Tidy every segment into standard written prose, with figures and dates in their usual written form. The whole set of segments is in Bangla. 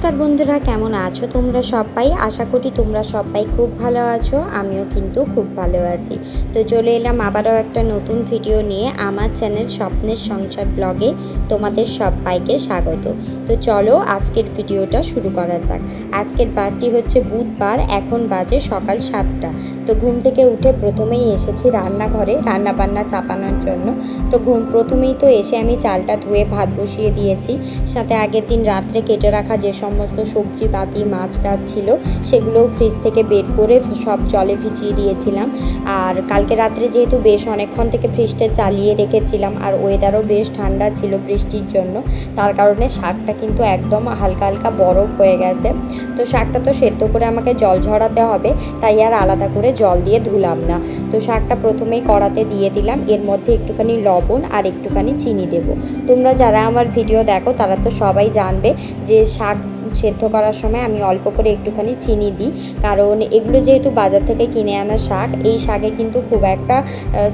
নমস্কার বন্ধুরা, কেমন আছো তোমরা সবাই? আশা করি তোমরা সবাই খুব ভালো আছো। আমিও কিন্তু খুব ভালো আছি। তো চলে এলাম আবারও একটা নতুন ভিডিও নিয়ে আমার চ্যানেল স্বপ্নের সংসার ব্লগে তোমাদের সবাইকে স্বাগত। তো চলো আজকের ভিডিওটা শুরু করা যাক। আজকের বারটি হচ্ছে বুধবার, এখন বাজে সকাল 7টা। তো ঘুম থেকে উঠে প্রথমেই এসেছি রান্নাঘরে রান্নাবান্না চাপানোর জন্য। তো প্রথমেই তো এসে আমি চালটা ধুয়ে ভাত বসিয়ে দিয়েছি। সাথে আগের দিন রাত্রে কেটে রাখা যে সমস্ত সবজি পাতি মাছ টাছ ছিল সেগুলোও ফ্রিজ থেকে বের করে সব জলে ভিজিয়ে দিয়েছিলাম। আর কালকে রাত্রে যেহেতু বেশ অনেকক্ষণ থেকে ফ্রিজটা চালিয়ে রেখেছিলাম আর ওয়েদারও বেশ ঠান্ডা ছিল বৃষ্টির জন্য, তার কারণে শাকটা কিন্তু একদম হালকা হালকা বরফ হয়ে গেছে। তো শাকটা তো সেদ্ধ করে আমাকে জল ঝরাতে হবে, তাই আর আলাদা করে জল দিয়ে ধুলাম না। তো শাকটা প্রথমেই কড়াতে দিয়ে দিলাম, এর মধ্যে একটুখানি লবণ আর একটুখানি চিনি দেব। তোমরা যারা আমার ভিডিও দেখো তারা তো সবাই জানবে যে শাক সেদ্ধ করার সময় আমি অল্প করে একটুখানি চিনি দিই, কারণ এগুলো যেহেতু বাজার থেকে কিনে আনা শাক, এই শাকে কিন্তু খুব একটা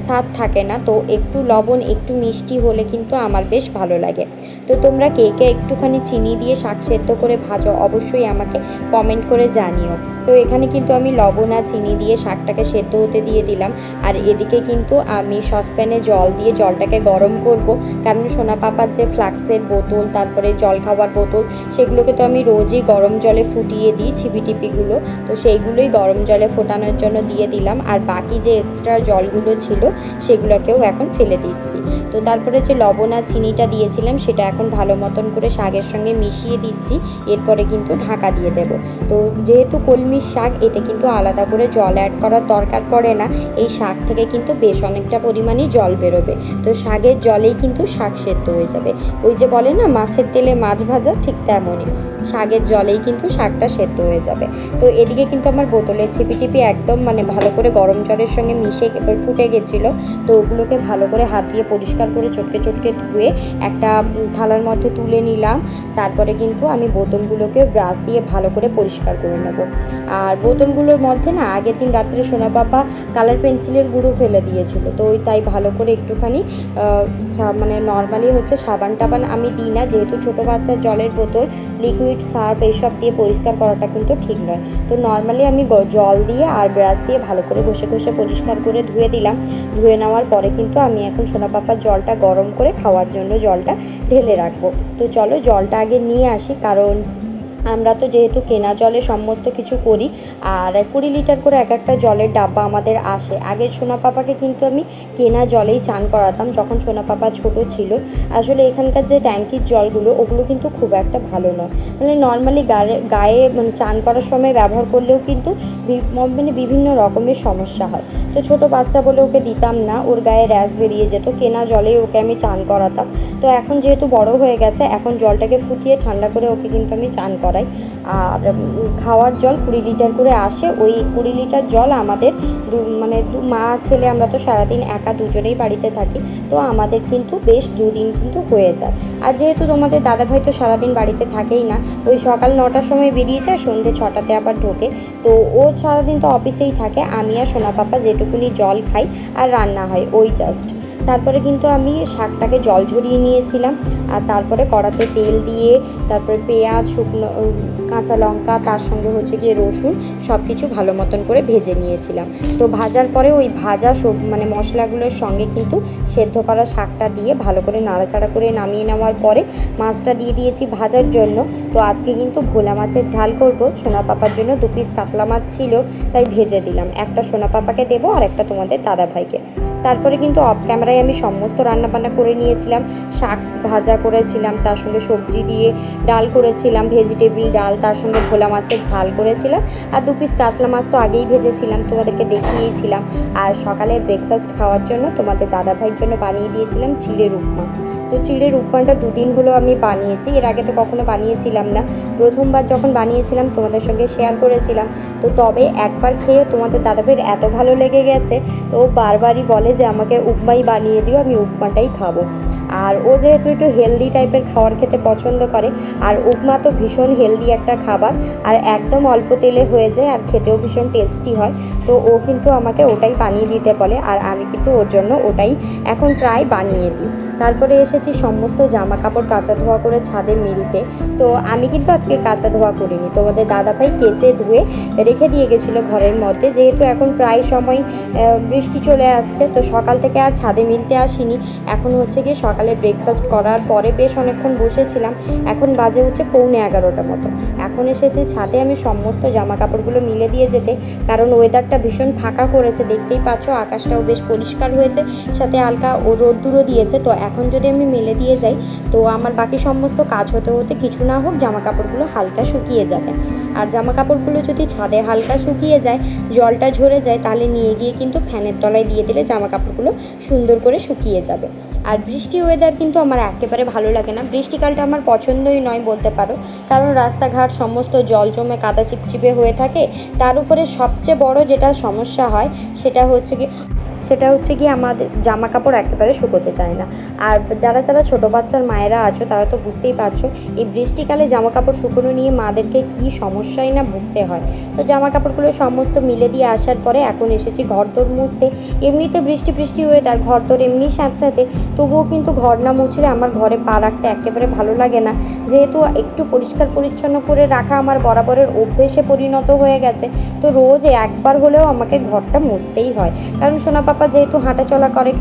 স্বাদ থাকে না। তো একটু লবণ একটু মিষ্টি হলে কিন্তু আমার বেশ ভালো লাগে। তো তোমরা কে কে একটুখানি চিনি দিয়ে শাক সেদ্ধ করে ভাজো অবশ্যই আমাকে কমেন্ট করে জানিও। তো এখানে কিন্তু আমি লবণ আর চিনি দিয়ে শাকটাকে সেদ্ধ হতে দিয়ে দিলাম। আর এদিকে কিন্তু আমি সসপ্যানে জল দিয়ে জলটাকে গরম করব, কারণ সোনা পাপার যে ফ্লাক্সের বোতল তারপরে জল খাওয়ার বোতল সেগুলোকে তো আমি রোজই গরম জলে ফুটিয়ে দিই ছিপিটিপিগুলো। তো সেইগুলোই গরম জলে ফোটানোর জন্য দিয়ে দিলাম, আর বাকি যে এক্সট্রা জলগুলো ছিল সেগুলোকেও এখন ফেলে দিচ্ছি। তো তারপরে যে লবণ আর চিনিটা দিয়েছিলাম সেটা এখন ভালো মতন করে শাকের সঙ্গে মিশিয়ে দিচ্ছি। এরপরে কিন্তু ঢাকা দিয়ে দেব। তো যেহেতু কলমির শাক, এতে কিন্তু আলাদা করে জল অ্যাড করার দরকার পড়ে না। এই শাক থেকে কিন্তু বেশ অনেকটা পরিমাণে জল বেরোবে। তো শাকের জলেই কিন্তু শাক সেদ্ধ হয়ে যাবে। ওই যে বলে না মাছের তেলে মাছ ভাজা, ঠিক তেমনই শাকের জলেই কিন্তু শাকটা সেদ্ধ হয়ে যাবে। তো এদিকে কিন্তু আমার বোতলের ছিপিটিপি একদম ভালো করে গরম জলের সঙ্গে মিশে এবার ফুটে গেছিলো। তো ওগুলোকে ভালো করে হাত দিয়ে পরিষ্কার করে চটকে চটকে ধুয়ে একটা থালার মধ্যে তুলে নিলাম। তারপরে কিন্তু আমি বোতলগুলোকে ব্রাশ দিয়ে ভালো করে পরিষ্কার করে নেব। আর বোতলগুলোর মধ্যে না আগের দিন রাত্রে সোনা পাপা কালার পেন্সিলের গুঁড়ো ফেলে দিয়েছিল। তো ওই তাই ভালো করে একটুখানি নর্মালি হচ্ছে সাবান টাবান আমি দিই না, যেহেতু ছোটো বাচ্চার জলের বোতল লিকুইড সার্ফ এইসব দিয়ে পরিষ্কার করাটা কিন্তু ঠিক নয়। তো নর্মালি আমি জল দিয়ে আর ব্রাশ দিয়ে ভালো করে ঘষে ঘষে পরিষ্কার করে ধুয়ে দিলাম। ধুয়ে নেওয়ার পরে কিন্তু আমি এখন সোনা পাপার জলটা গরম করে খাওয়ার জন্য জলটা ঢেলে রাখবো। তো চলো জলটা আগে নিয়ে আসি, কারণ আমরা তো যেহেতু কেনা জলে সমস্ত কিছু করি। আর 20 লিটার করে এক একটা জলের ডাব্বা আমাদের আসে। আগে সোনা পাপাকে কিন্তু আমি কেনা জলেই চান করাতাম যখন সোনা পাপা ছোট ছিল। আসলে এখানকার যে ট্যাঙ্কির জলগুলো ওগুলো কিন্তু খুব একটা ভালো নয়। নর্মালি গায়ে চান করার সময় ব্যবহার করলেও কিন্তু বিভিন্ন রকমের সমস্যা হয়। তো ছোট বাচ্চা বলে ওকে দিতাম না, ওর গায়ে র্যাশ বেরিয়ে যেত। কেনা জলেই ওকে আমি চান করাতাম। তো এখন যেহেতু বড় হয়ে গেছে, এখন জলটাকে ফুটিয়ে ঠান্ডা করে ওকে কিন্তু আমি চান করাই। আর খাওয়ার জল 20 লিটার করে আসে। ওই 20 লিটার জল আমাদের মা ছেলে আমরা তো সারাদিন একা দুজনেই বাড়িতে থাকি। তো আমাদের কিন্তু বেশ 2 দিন কিন্তু হয়ে যায়। আর যেহেতু তোমাদের দাদাভাই তো সারাদিন বাড়িতে থাকেই না, ওই সকাল 9টার সময় বেরিয়ে যায়, সন্ধ্যে 6টাতে আবার ঢোকে। তো ও সারাদিন তো অফিসেই থাকে। আমি আর সোনা পাপা যেটুকুনি জল খাই আর রান্না হয় ওই জাস্ট। তারপরে কিন্তু আমি শাকটাকে জল ঝরিয়ে নিয়েছিলাম। আর তারপরে কড়াতে তেল দিয়ে তারপরে পেঁয়াজ, শুকনো কাঁচা লঙ্কা, তার সঙ্গে হচ্ছে গিয়ে রসুন সব কিছু ভালো মতন করে ভেজে নিয়েছিলাম। তো ভাজার পরে ওই ভাজা মশলাগুলোর সঙ্গে কিন্তু সেদ্ধ করা শাকটা দিয়ে ভালো করে নাড়াচাড়া করে নামিয়ে নেওয়ার পরে মাছটা দিয়ে দিয়েছি ভাজার জন্য। তো আজকে কিন্তু ভোলা মাছের ঝাল করব। সোনা পাপার জন্য 2 পিস কাতলা মাছ ছিল, তাই ভেজে দিলাম। একটা সোনা পাপাকে দেবো আর একটা তোমাদের দাদাভাইকে। তারপরে কিন্তু অফ ক্যামেরায় আমি সমস্ত রান্নাবান্না করে নিয়েছিলাম। শাক ভাজা করেছিলাম, তার সঙ্গে সবজি দিয়ে ডাল করেছিলাম, ভেজিটেবিল ডাল, তার সঙ্গে ভোলা মাছের ঝাল করেছিলাম। আর 2 পিস কাতলা মাছ তো আগেই ভেজেছিলাম, তোমাদেরকে দেখিয়েছিলাম। আর সকালে ব্রেকফাস্ট খাওয়ার জন্য তোমাদের দাদাভাইয়ের জন্য বানিয়ে দিয়েছিলাম চিড়ের উপমা। তো চিড়ের উপমাটা 2 দিন হলো আমি বানিয়েছি, এর আগে তো কখনো বানিয়েছিলাম না। প্রথমবার যখন বানিয়েছিলাম তোমাদের সঙ্গে শেয়ার করেছিলাম। তো তবে একবার খেয়েও তোমাদের দাদাভাইয়ের এত ভালো লেগে গেছে, তো ও বারবারই বলে যে আমাকে উপমাই বানিয়ে দিও, আমি উপমাটাই খাবো। আর ও যেহেতু একটু হেলদি টাইপের খাবার খেতে পছন্দ করে, আর উপমা তো ভীষণ হেলদি একটা খাবার, আর একদম অল্প তেলে হয়ে যায় আর খেতেও ভীষণ টেস্টি হয়। তো ও কিন্তু আমাকে ওটাই বানিয়ে দিতে বলে, আর আমি কিন্তু ওর জন্য ওটাই এখন প্রায় বানিয়ে দিই। তারপরে এসেছি সমস্ত জামা কাপড় কাচা ধোয়া করে ছাদে মিলতে। তো আমি কিন্তু আজকে কাচা ধোয়া করিনি, তোমাদের দাদাভাই কেচে ধুয়ে রেখে দিয়ে গেছিলো ঘরের মধ্যে। যেহেতু এখন প্রায় সময় বৃষ্টি চলে আসছে, তো সকাল থেকে আর ছাদে মিলতে আসিনি। এখন হচ্ছে গিয়ে সকালে ব্রেকফাস্ট করার পরে বেশ অনেকক্ষণ বসেছিলাম, এখন বাজে হচ্ছে 11:45 মতো। এখন এসেছি ছাদে আমি সমস্ত জামা কাপড়গুলো মিলে দিয়ে যেতে, কারণ ওয়েদারটা ভীষণ ফাঁকা করেছে, দেখতেই পাচ্ছ আকাশটাও বেশ পরিষ্কার হয়েছে, সাথে হালকা ও রোদ্দুরও দিয়েছে। তো এখন যদি আমি মেলে দিয়ে যাই তো আমার বাকি সমস্ত কাজ হতে হতে কিছু না হোক জামা কাপড়গুলো হালকা শুকিয়ে যাবে। আর জামা কাপড়গুলো যদি ছাদে হালকা শুকিয়ে যায়, জলটা ঝরে যায়, তাহলে নিয়ে গিয়ে কিন্তু ফ্যানের তলায় দিয়ে দিলে জামা কাপড়গুলো সুন্দর করে শুকিয়ে যাবে। আর বৃষ্টি ওয়েদার কিন্তু আমার একেবারে ভালো লাগে না, বৃষ্টিকালটা আমার পছন্দই নয় বলতে পারো, কারণ রাস্তাঘাট সমস্ত জল জমে কাদা চিপচিপে হয়ে থাকে। তার উপরে সবচেয়ে বড় যেটা সমস্যা হয় সেটা হচ্ছে কি আমাদের জামা কাপড় একেবারে শুকোতে চায় না। আর যারা যারা ছোটো বাচ্চার মায়েরা আছো তারা তো বুঝতেই পারছো এই বৃষ্টিকালে জামা কাপড় শুকোনো নিয়ে মাদেরকে কী সমস্যাই না ভুগতে হয়। তো জামা কাপড়গুলো সমস্ত মিলে দিয়ে আসার পরে এখন এসেছি ঘরদোর মুছতে। এমনিতে বৃষ্টি ওয়েদার, ঘরদোর এমনি স্যাঁতস্যাঁতে, তবুও কিন্তু ঘর না মুছলে আমার ঘরে পা রাখতে একেবারে ভালো লাগে না। যেহেতু একটু পরিষ্কার পরিচ্ছন্ন করে রাখা আমার বরাবরের অভ্যেসে পরিণত হয়ে গেছে, তো রোজ একবার হলেও আমাকে ঘরটা মুছতেই হয়। কারণ সোনা পাপা যেহেতু হাঁটাচলা করে,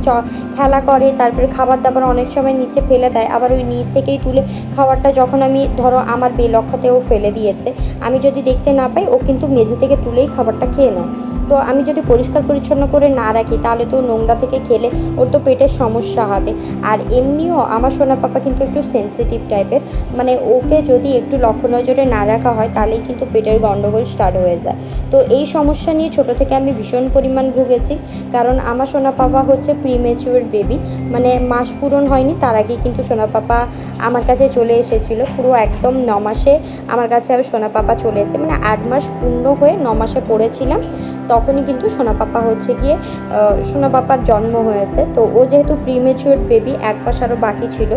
খেলা করে, তারপরে খাবার দাবার অনেক সময় নিচে ফেলে দেয়, আবার ওই নিচ থেকেই তুলে খাবারটা যখন আমি ধরো আমার বেলক্ষতেও ফেলে দিয়েছে, আমি যদি দেখতে না পাই ও কিন্তু মেঝে থেকে তুলেই খাবারটা খেয়ে নেয়। তো আমি যদি পরিষ্কার পরিচ্ছন্ন করে না রাখি তাহলে তো নোংরা থেকে খেলে ওর তো পেটের সমস্যা হবে। আর এমনিও আমার সোনা পাপা কিন্তু একটু সেনসিটিভ টাইপের, মানে ওকে যদি একটু লক্ষ্য নজরে না রাখা হয় তাহলেই কিন্তু পেটের গণ্ডগোল স্টার্ট হয়ে যায়। তো এই সমস্যা নিয়ে ছোটো থেকে আমি ভীষণ পরিমাণ ভুগেছি, কারণ আমার সোনা পাপা হচ্ছে প্রিমেচিউর বেবি, মানে মাস পূরণ হয়নি তার আগেই কিন্তু সোনা পাপা আমার কাছে চলে এসেছিলো। পুরো একদম 9 মাসে আমার কাছে আর সোনা পাপা চলে এসে, মানে 8 মাস পূর্ণ হয়ে 9 মাসে পড়েছিলাম, তখনই কিন্তু সোনা পাপা হচ্ছে গিয়ে সোনা পাপার জন্ম হয়েছে। তো ও যেহেতু প্রিমেচিউর বেবি, 1 মাস আরও বাকি ছিল,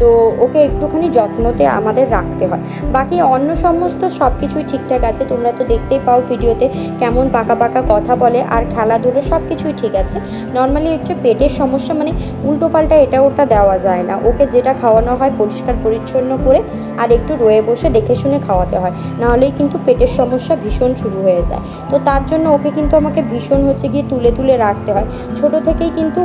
তো ওকে একটুখানি যত্নতে আমাদের রাখতে হয়। বাকি অন্য সমস্ত সব কিছুই ঠিকঠাক আছে, তোমরা তো দেখতেই পাও ভিডিওতে কেমন পাকা পাকা কথা বলে, আর খেলাধুলো সব কিছুই ঠিক আছে। নর্মালি হচ্ছে পেটের সমস্যা, মানে উল্টোপাল্টা এটা ওটা দেওয়া যায় না, ওকে যেটা খাওয়ানো হয় পরিষ্কার পরিচ্ছন্ন করে আর একটু রয়ে বসে দেখে শুনে খাওয়াতে হয়, নাহলেই কিন্তু পেটের সমস্যা ভীষণ শুরু হয়ে যায়। তো তার জন্য ওকে কিন্তু আমাকে ভীষণ হচ্ছে গিয়ে তুলে তুলে রাখতে হয়। ছোট থেকেই কিন্তু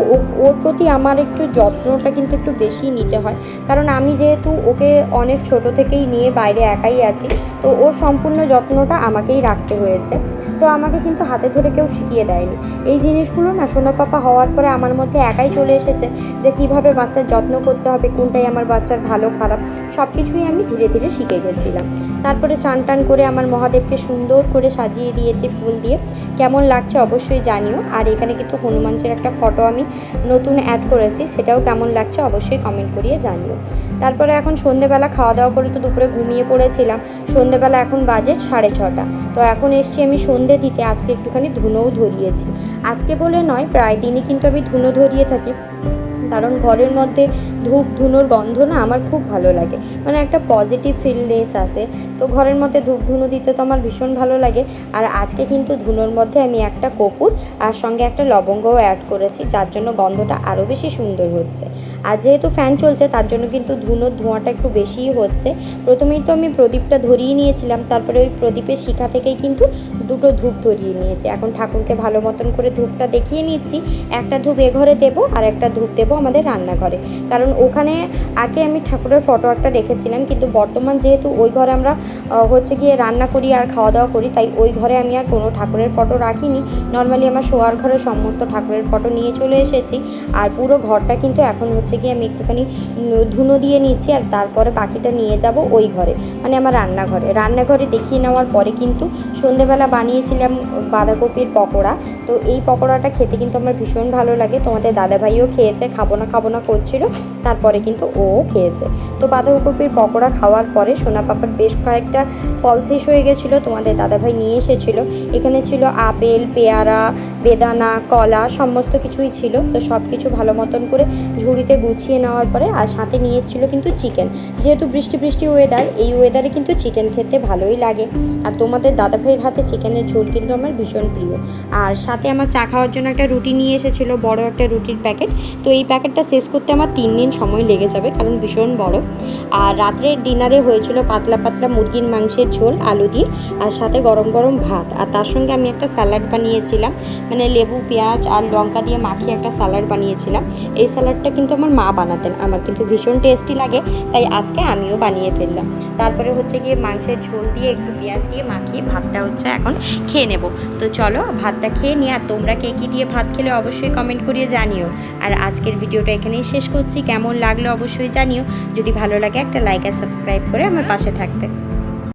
ওর প্রতি আমার একটু যত্নটা কিন্তু একটু বেশি নিতে হয়, কারণ আমি যেহেতু ওকে অনেক ছোট থেকেই নিয়ে বাইরে একাই আছি, তো ওর সম্পূর্ণ যত্নটা আমাকেই রাখতে হয়েছে। তো আমাকে কিন্তু হাতে ধরে কেউ শিখিয়ে দেয়নি এই জিনিসগুলো না। সোনা পাপা হওয়ার পরে আমার মধ্যে একাই চলে এসেছে যে কিভাবে বাচ্চার যত্ন করতে হবে, কোনটাই আমার বাচ্চার ভালো খারাপ সব কিছুই আমি ধীরে ধীরে শিখে গেছিলাম। তারপরে চান টান করে আমার মহাদেবকে সুন্দর করে সাজিয়ে দিয়েছি ফুল দিয়ে, কেমন লাগছে অবশ্যই জানিও। আর এখানে কিন্তু হনুমানজির একটা ফটো আমি নতুন অ্যাড করেছি, সেটাও কেমন লাগছে অবশ্যই কমেন্ট করিয়ে জানিও। তারপরে এখন সন্ধেবেলা খাওয়া দাওয়া করে তো দুপুরে ঘুমিয়ে পড়েছিলাম, সন্ধেবেলা এখন বাজে 6:30। তো এখন এসছি আমি সন্ধে দিতে, আজকে একটুখানি ধুনোও ধরিয়েছি। আজকে বলে নয়, প্রায় দিনই কিন্তু আমি ধুনো ধরিয়ে থাকি, কারণ ঘরের মধ্যে ধূপ ধুনোর গন্ধ না আমার খুব ভালো লাগে, মানে একটা পজিটিভ ফিলনেস আসে। তো ঘরের মধ্যে ধূপ ধুনো দিতে তো আমার ভীষণ ভালো লাগে। আর আজকে কিন্তু ধুনোর মধ্যে আমি একটা কর্পূর আর সঙ্গে একটা লবঙ্গও অ্যাড করেছি, যার জন্য গন্ধটা আরও বেশি সুন্দর হচ্ছে। আর যেহেতু ফ্যান চলছে তার জন্য কিন্তু ধুনোর ধোঁয়াটা একটু বেশিই হচ্ছে। প্রথমেই তো আমি প্রদীপটা ধরিয়ে নিয়েছিলাম, তারপরে ওই প্রদীপের শিখা থেকেই কিন্তু দুটো ধূপ ধরিয়ে নিয়েছি। এখন ঠাকুরকে ভালো মতন করে ধূপটা দেখিয়ে নিচ্ছি, একটা ধূপ এ ঘরে দেবো আর একটা ধূপ দেবো আমাদের রান্নাঘরে, কারণ ওখানে আগে আমি ঠাকুরের ফটো একটা রেখেছিলাম, কিন্তু বর্তমান যেহেতু ওই ঘরে আমরা হচ্ছে গিয়ে রান্না করি আর খাওয়া দাওয়া করি, তাই ওই ঘরে আমি আর কোনো ঠাকুরের ফটো রাখিনি। নর্মালি আমার শোয়ার ঘরে সমস্ত ঠাকুরের ফটো নিয়ে চলে এসেছি। আর পুরো ঘরটা কিন্তু এখন হচ্ছে গিয়ে আমি একটুখানি ধুনো দিয়ে নিচ্ছি, আর তারপরে বাকিটা নিয়ে যাব ওই ঘরে, মানে আমার রান্নাঘরে দেখিয়ে নেওয়ার পরে কিন্তু সন্ধেবেলা বানিয়েছিলাম বাঁধাকপির পকোড়া। তো এই পকোড়াটা খেতে কিন্তু আমার ভীষণ ভালো লাগে, তোমাদের দাদাভাইও খেয়েছে, খাবো না করছিল, তারপরে কিন্তু ও খেয়েছে। তো বাঁধাকপির পকোড়া খাওয়ার পরে সোনা পাপার বেশ কয়েকটা ফল শেষ হয়ে গেছিলো, তোমাদের দাদাভাই নিয়ে এসেছিলো। এখানে ছিল আপেল, পেয়ারা, বেদানা, কলা, সমস্ত কিছুই ছিল। তো সব কিছু ভালো মতন করে ঝুড়িতে গুছিয়ে নেওয়ার পরে আর সাথে নিয়ে এসেছিলো কিন্তু চিকেন। যেহেতু বৃষ্টি ওয়েদার, এই ওয়েদারে কিন্তু চিকেন খেতে ভালোই লাগে। আর তোমাদের দাদাভাইয়ের হাতে চিকেনের ঝোল কিন্তু আমার ভীষণ প্রিয়। আর সাথে আমার চা খাওয়ার জন্য একটা রুটি নিয়ে এসেছিলো, বড় একটা রুটির প্যাকেট। তো এই প্যাকেটটা শেষ করতে আমার 3 দিন সময় লেগে যাবে, কারণ ভীষণ বড়। আর রাত্রের ডিনারে হয়েছিল পাতলা পাতলা মুরগির মাংসের ঝোল আলু দিয়ে, আর সাথে গরম গরম ভাত। আর তার সঙ্গে আমি একটা স্যালাড বানিয়েছিলাম, মানে লেবু, পেঁয়াজ আর লঙ্কা দিয়ে মাখিয়ে একটা স্যালাড বানিয়েছিলাম। এই স্যালাডটা কিন্তু আমার মা বানাতেন, আমার কিন্তু ভীষণ টেস্টি লাগে, তাই আজকে আমিও বানিয়ে ফেললাম। তারপরে হচ্ছে গিয়ে মাংসের ঝোল দিয়ে একটু পেঁয়াজ দিয়ে মাখিয়ে ভাতটা হচ্ছে এখন খেয়ে নেব। তো চলো ভাতটা খেয়ে নিয়ে, আর তোমরা কে কী দিয়ে ভাত খেলে অবশ্যই কমেন্ট করিয়ে জানিও। আর আজকের ভিডিওটা এখানেই শেষ করছি, কেমন লাগলো অবশ্যই জানিও। যদি ভালো লাগে একটা লাইক আর সাবস্ক্রাইব করে আমার পাশে থাকতে।